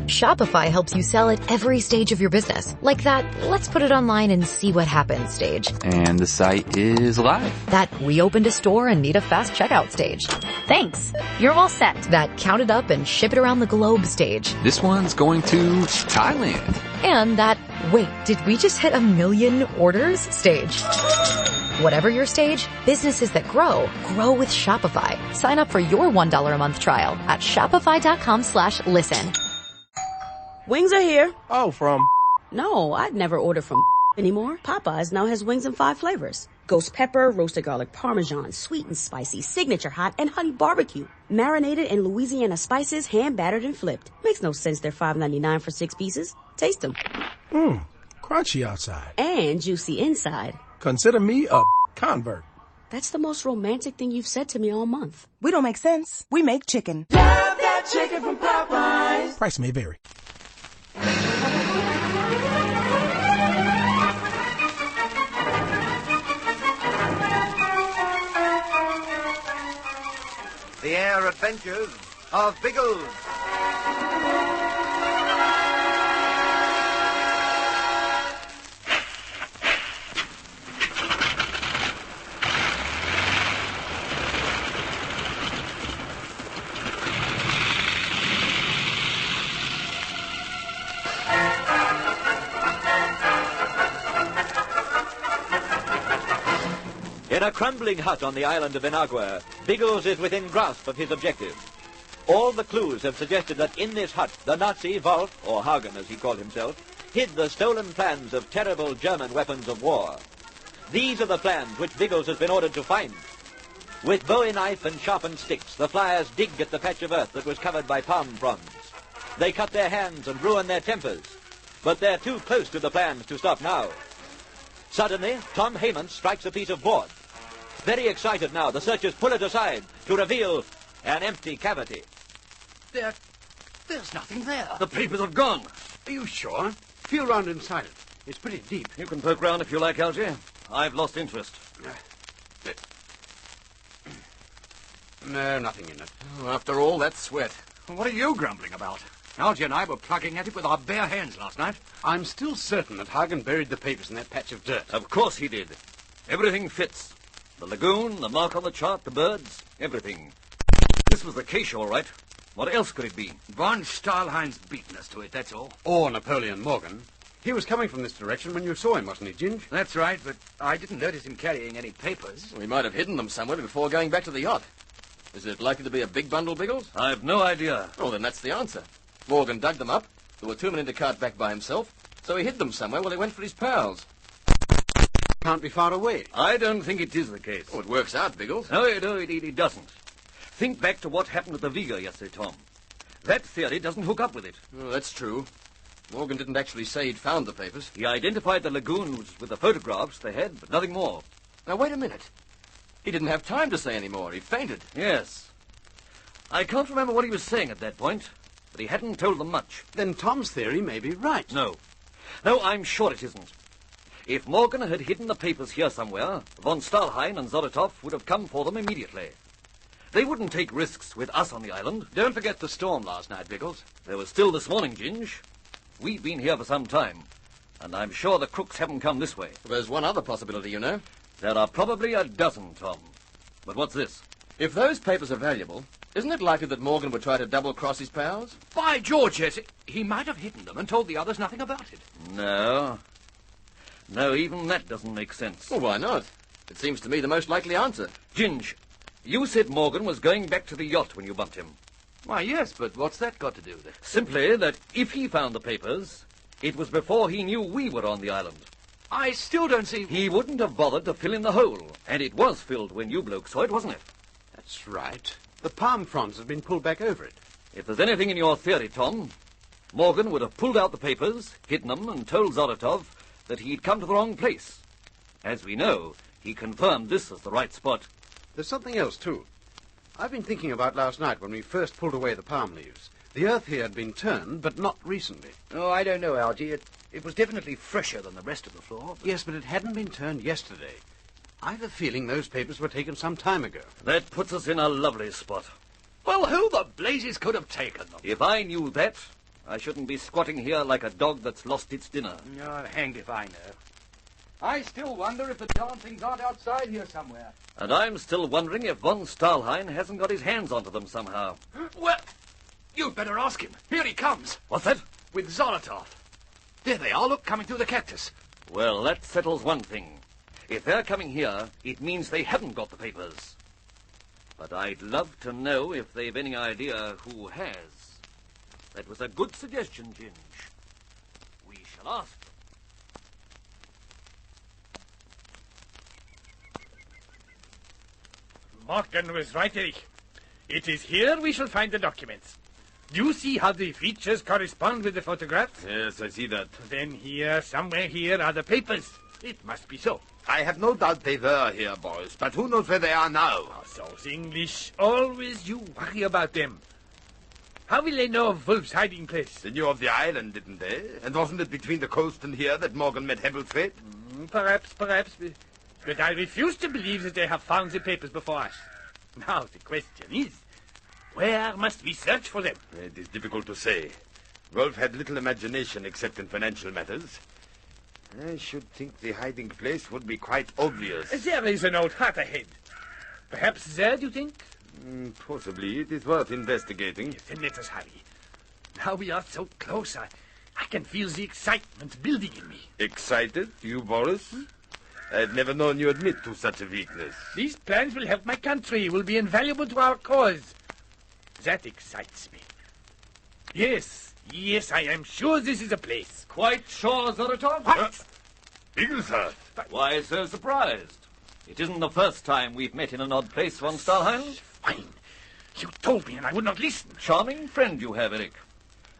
Shopify helps you sell at every stage of your business. Like that, let's put it online and see what happens stage. And the site is live. That we opened a store and need a fast checkout stage. Thanks. You're all set. That count it up and ship it around the globe stage. This one's going to Thailand. And that, wait, did we just hit 1 million orders stage? Whatever your stage, businesses that grow with Shopify. Sign up for your $1 a month trial at shopify.com/listen. Wings are here. Oh, from... No, I'd never order from anymore. Popeyes now has wings in 5 flavors. Ghost pepper, roasted garlic parmesan, sweet and spicy, signature hot, and honey barbecue. Marinated in Louisiana spices, hand battered and flipped. Makes no sense they're $5.99 for 6 pieces. Taste them. Crunchy outside. And juicy inside. Consider me a convert. That's the most romantic thing you've said to me all month. We don't make sense. We make chicken. Love that chicken from Popeyes. Price may vary. The Air Adventures of Biggles. In a crumbling hut on the island of Inagua, Biggles is within grasp of his objective. All the clues have suggested that in this hut, the Nazi Wolf, or Hagen as he called himself, hid the stolen plans of terrible German weapons of war. These are the plans which Biggles has been ordered to find. With bowie knife and sharpened sticks, the flyers dig at the patch of earth that was covered by palm fronds. They cut their hands and ruin their tempers, but they're too close to the plans to stop now. Suddenly, Tom Heyman strikes a piece of board. Very excited now, the searchers pull it aside to reveal an empty cavity. There's nothing there. The papers have gone. Are you sure? Feel round inside it. It's pretty deep. You can poke round if you like, Algy. I've lost interest. No, nothing in it. Oh, after all that sweat. What are you grumbling about? Algy and I were plugging at it with our bare hands last night. I'm still certain that Hagen buried the papers in that patch of dirt. Of course he did. Everything fits. The lagoon, the mark on the chart, the birds, everything. This was the cache, all right. What else could it be? Von Stahlhein's beaten us to it, that's all. Or Napoleon Morgan. He was coming from this direction when you saw him, wasn't he, Ginge? That's right, but I didn't notice him carrying any papers. We might have hidden them somewhere before going back to the yacht. Is it likely to be a big bundle, Biggles? I've no idea. Oh, then that's the answer. Morgan dug them up. There were too many to cart back by himself, so he hid them somewhere while he went for his pals. Can't be far away. I don't think it is the case. Oh, it works out, Biggles. No, it doesn't. Think back to what happened at the Viga yesterday, Tom. That theory doesn't hook up with it. Oh, that's true. Morgan didn't actually say he'd found the papers. He identified the lagoons with the photographs they had, but nothing more. Now, wait a minute. He didn't have time to say any more. He fainted. Yes. I can't remember what he was saying at that point, but he hadn't told them much. Then Tom's theory may be right. No, I'm sure it isn't. If Morgan had hidden the papers here somewhere, von Stahlheim and Zolotov would have come for them immediately. They wouldn't take risks with us on the island. Don't forget the storm last night, Biggles. There was still this morning, Ginge. We've been here for some time, and I'm sure the crooks haven't come this way. There's one other possibility, you know. There are probably a dozen, Tom. But what's this? If those papers are valuable, isn't it likely that Morgan would try to double-cross his pals? By George, yes. He might have hidden them and told the others nothing about it. No, even that doesn't make sense. Well, why not? It seems to me the most likely answer. Ginge, you said Morgan was going back to the yacht when you bumped him. Why, yes, but what's that got to do with it? Simply that if he found the papers, it was before he knew we were on the island. I still don't see... He wouldn't have bothered to fill in the hole, and it was filled when you blokes saw it, wasn't it? That's right. The palm fronds have been pulled back over it. If there's anything in your theory, Tom, Morgan would have pulled out the papers, hidden them, and told Zolotov that he'd come to the wrong place. As we know, he confirmed this as the right spot. There's something else, too. I've been thinking about last night when we first pulled away the palm leaves. The earth here had been turned, but not recently. Oh, I don't know, Algy. It was definitely fresher than the rest of the floor. But... Yes, but it hadn't been turned yesterday. I've a feeling those papers were taken some time ago. That puts us in a lovely spot. Well, who the blazes could have taken them? If I knew that, I shouldn't be squatting here like a dog that's lost its dinner. Oh, hanged if I know. I still wonder if the darn things aren't outside here somewhere. And I'm still wondering if von Stahlheim hasn't got his hands onto them somehow. Well, you'd better ask him. Here he comes. What's that? With Zolotov. There they are, look, coming through the cactus. Well, that settles one thing. If they're coming here, it means they haven't got the papers. But I'd love to know if they've any idea who has. That was a good suggestion, Ginge. We shall ask them. Morgan was right, Eric. It is here we shall find the documents. Do you see how the features correspond with the photographs? Yes, I see that. Then here, somewhere here, are the papers. It must be so. I have no doubt they were here, Boris, but who knows where they are now? Oh, those English, always you worry about them. How will they know of Wolf's hiding place? They knew of the island, didn't they? And wasn't it between the coast and here that Morgan met Hebblethwaite? Perhaps. But I refuse to believe that they have found the papers before us. Now, the question is, where must we search for them? It is difficult to say. Wolf had little imagination except in financial matters. I should think the hiding place would be quite obvious. There is an old hut ahead. Perhaps there, do you think? Possibly. It is worth investigating. Yes, then let us hurry. Now we are so close, I can feel the excitement building in me. Excited? You, Boris? I've never known you admit to such a weakness. These plans will help my country, will be invaluable to our cause. That excites me. Yes, I am sure this is a place. Quite sure, Zolotov? What? Bigglesworth. Why so surprised? It isn't the first time we've met in an odd place, von Stahlheim. Fine. You told me and I would not listen. Charming friend you have, Eric.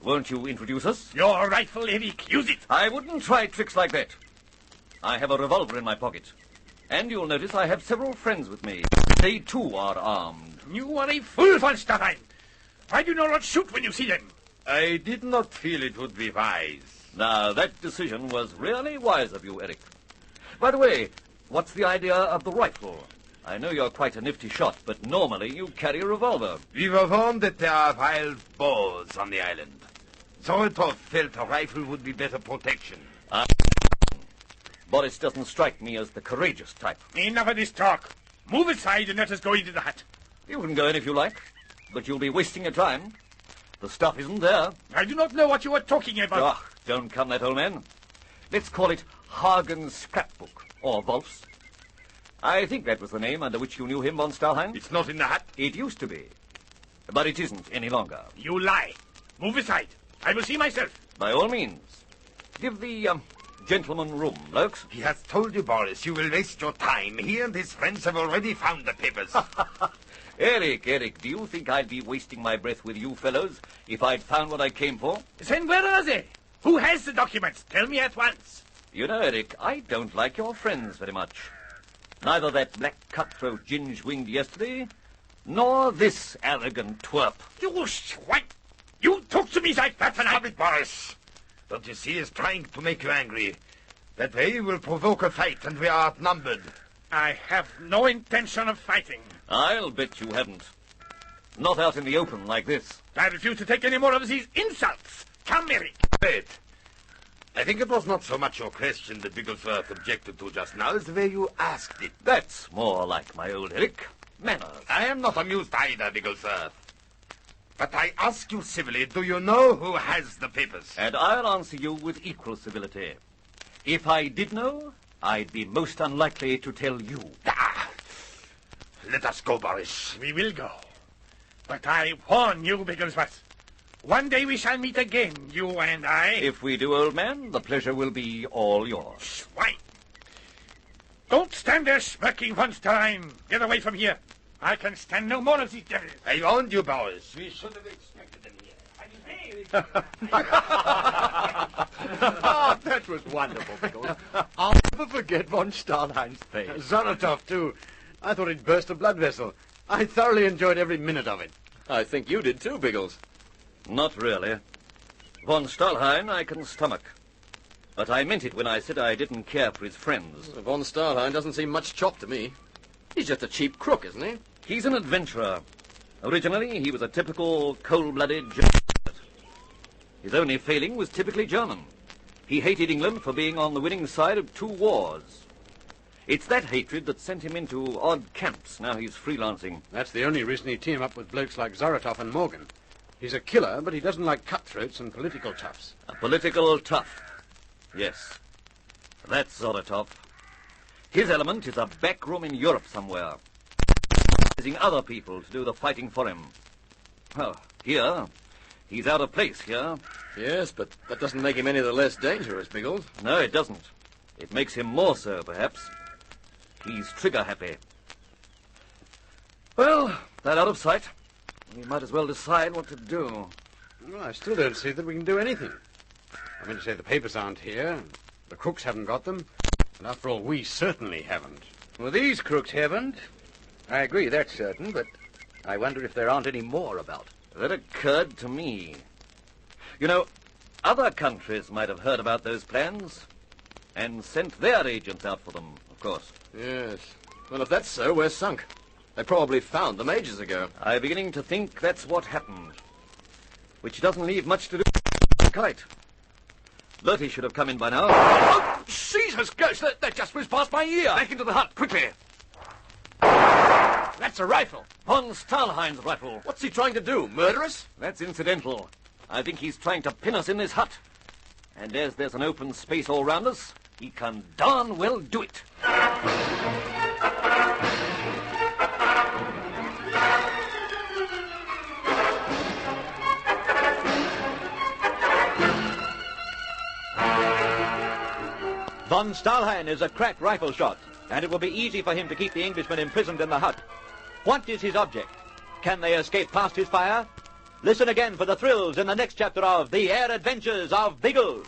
Won't you introduce us? Your rifle, Eric. Use it. I wouldn't try tricks like that. I have a revolver in my pocket. And you'll notice I have several friends with me. They, too, are armed. You are a fool, von Stahlheim. Why do you not shoot when you see them? I did not feel it would be wise. Now, that decision was really wise of you, Eric. By the way, what's the idea of the rifle? I know you're quite a nifty shot, but normally you carry a revolver. We were warned that there are wild boars on the island. Zolotov felt a rifle would be better protection. Boris doesn't strike me as the courageous type. Enough of this talk. Move aside and let us go into the hut. You can go in if you like, but you'll be wasting your time. The stuff isn't there. I do not know what you are talking about. Oh, don't come that, old man. Let's call it Hagen's scrapbook, or Wolf's. I think that was the name under which you knew him, von Stahlheim. It's not in the hut. It used to be, but it isn't any longer. You lie. Move aside. I will see myself. By all means. Give the gentleman room, Lokes. He has told you, Boris, you will waste your time. He and his friends have already found the papers. Eric, do you think I'd be wasting my breath with you fellows if I'd found what I came for? Then where are they? Who has the documents? Tell me at once. You know, Eric, I don't like your friends very much. Neither that black cutthroat Ginge winged yesterday, nor this arrogant twerp. You swine! You talk to me like that and Stop it, Boris. Don't you see he's trying to make you angry? That way will provoke a fight, and we are outnumbered. I have no intention of fighting. I'll bet you haven't. Not out in the open like this. I refuse to take any more of these insults. Come, Eric. Wait. I think it was not so much your question that Bigglesworth objected to just now as the way you asked it. That's more like my old Eric. Manners. I am not amused either, Bigglesworth. But I ask you civilly, do you know who has the papers? And I'll answer you with equal civility. If I did know, I'd be most unlikely to tell you. Let us go, Boris. We will go. But I warn you, Bigglesworth. One day we shall meet again, you and I. If we do, old man, the pleasure will be all yours. Swine! Don't stand there smirking, von Stahlheim. Get away from here. I can stand no more of these devils. I warned you, Boris. We should have expected them here. Oh, that was wonderful, Biggles. I'll never forget von Stahlheim's face. Zolotov, too. I thought he'd burst a blood vessel. I thoroughly enjoyed every minute of it. I think you did too, Biggles. Not really. Von Stahlheim I can stomach. But I meant it when I said I didn't care for his friends. Von Stahlheim doesn't seem much chop to me. He's just a cheap crook, isn't he? He's an adventurer. Originally, he was a typical cold-blooded journalist. His only failing was typically German. He hated England for being on the winning side of 2 wars. It's that hatred that sent him into odd camps. Now he's freelancing. That's the only reason he'd team up with blokes like Zoratov and Morgan. He's a killer, but he doesn't like cutthroats and political toughs. A political tough. Yes. That's Zoratov. His element is a back room in Europe somewhere. Using other people to do the fighting for him. Well, here, he's out of place here. Yes, but that doesn't make him any the less dangerous, Biggles. No, it doesn't. It makes him more so, perhaps. He's trigger-happy. Well, that out of sight, we might as well decide what to do. Well, I still don't see that we can do anything. I mean to say the papers aren't here, the crooks haven't got them, and after all, we certainly haven't. Well, these crooks haven't. I agree, that's certain, but I wonder if there aren't any more about. That occurred to me. You know, other countries might have heard about those plans and sent their agents out for them, of course. Yes. Well, if that's so, we're sunk. They probably found them ages ago. I'm beginning to think that's what happened. Which doesn't leave much to do with the kite. Bertie should have come in by now. Oh, Jesus Ghost! That just whizzed past my ear! Back into the hut, quickly! That's a rifle. Von Stahlhein's rifle. What's he trying to do, murder us? That's incidental. I think he's trying to pin us in this hut. And as there's an open space all round us, he can darn well do it. Von Stahlhein is a crack rifle shot, and it will be easy for him to keep the Englishmen imprisoned in the hut. What is his object? Can they escape past his fire? Listen again for the thrills in the next chapter of The Air Adventures of Biggles.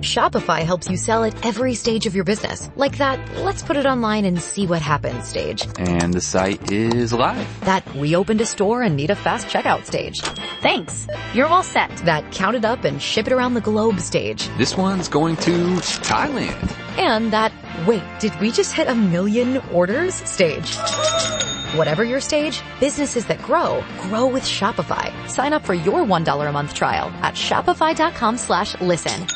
Shopify helps you sell at every stage of your business. Like that, let's put it online and see what happens stage. And the site is live. That we opened a store and need a fast checkout stage. Thanks. You're all set. That count it up and ship it around the globe stage. This one's going to Thailand. And that, wait, did we just hit 1 million orders stage? Whatever your stage, businesses that grow with Shopify. Sign up for your $1 a month trial at shopify.com/listen.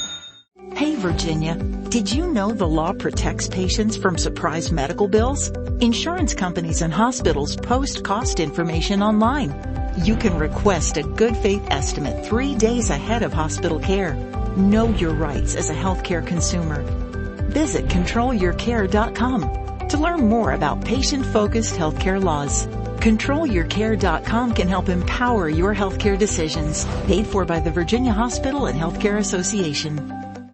Hey, Virginia, did you know the law protects patients from surprise medical bills? Insurance companies and hospitals post cost information online. You can request a good faith estimate 3 days ahead of hospital care. Know your rights as a healthcare consumer. Visit controlyourcare.com to learn more about patient-focused healthcare laws. ControlYourCare.com can help empower your healthcare decisions. Paid for by the Virginia Hospital and Healthcare Association.